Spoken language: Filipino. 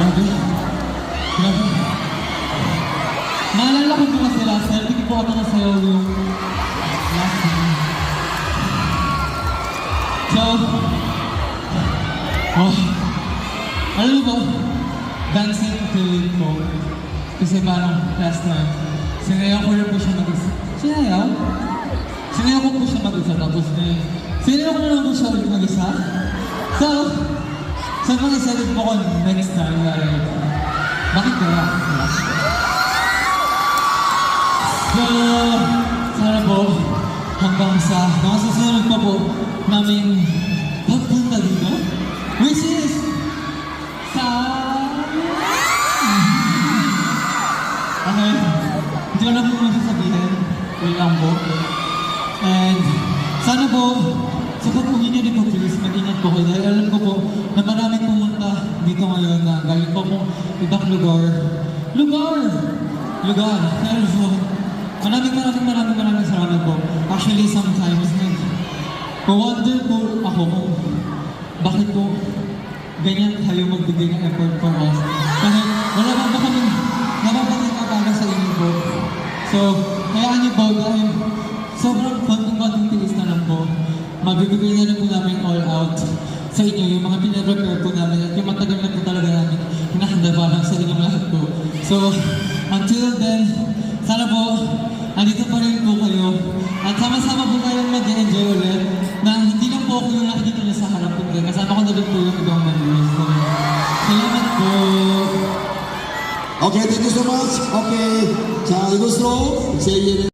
Grabe. Grabe. Naalala ko po kasi last year, hindi po ako nasayaw yung last year. So, alam mo ba, dancing to it po. Kasi parang last time, sinayaw ko rin po siya mag-isa. Sinayaw? Sinayaw ko po siya mag-isa, tapos sinayaw ko na lang po siya ulit mag-isa. So, sobrang excited po ko next time, bakit kaya? So, sana po, hanggang sa mga susunod pa po namin pagpunta dito, which is sa... Okay, hindi ko na po masasabihin, wait lang po. And sana po, sa pagpuhin niyo din po please, mag-ingat po kayo dahil alam ko po na maraming pumunta dito ngayon na galing po mo ibang lugar. Pero so, maraming salamat po. Actually, sometimes wonder po ako kung bakit po ganyan kayo magbigay ng effort for us. Kasi wala ba kami napapakikakala sa inyo po. So, hayaan niyo po dahil sobrang konting tiis na lang po. Mabibigay na rin po namin all out sa inyo, yung mga pinaprepare po namin at yung matagal na po talaga namin hinahanda lang sa inyong lahat po. So, until then, sana po, andito pa rin po kayo at sama-sama po kayong mag-enjoy ulit na hindi lang po ako yung nakikita niyo sa harap ko. Kasama ko na rin po yung ibang members. So, salamat po. Okay, thank you so much. Okay, 자, 이것으로 제2회는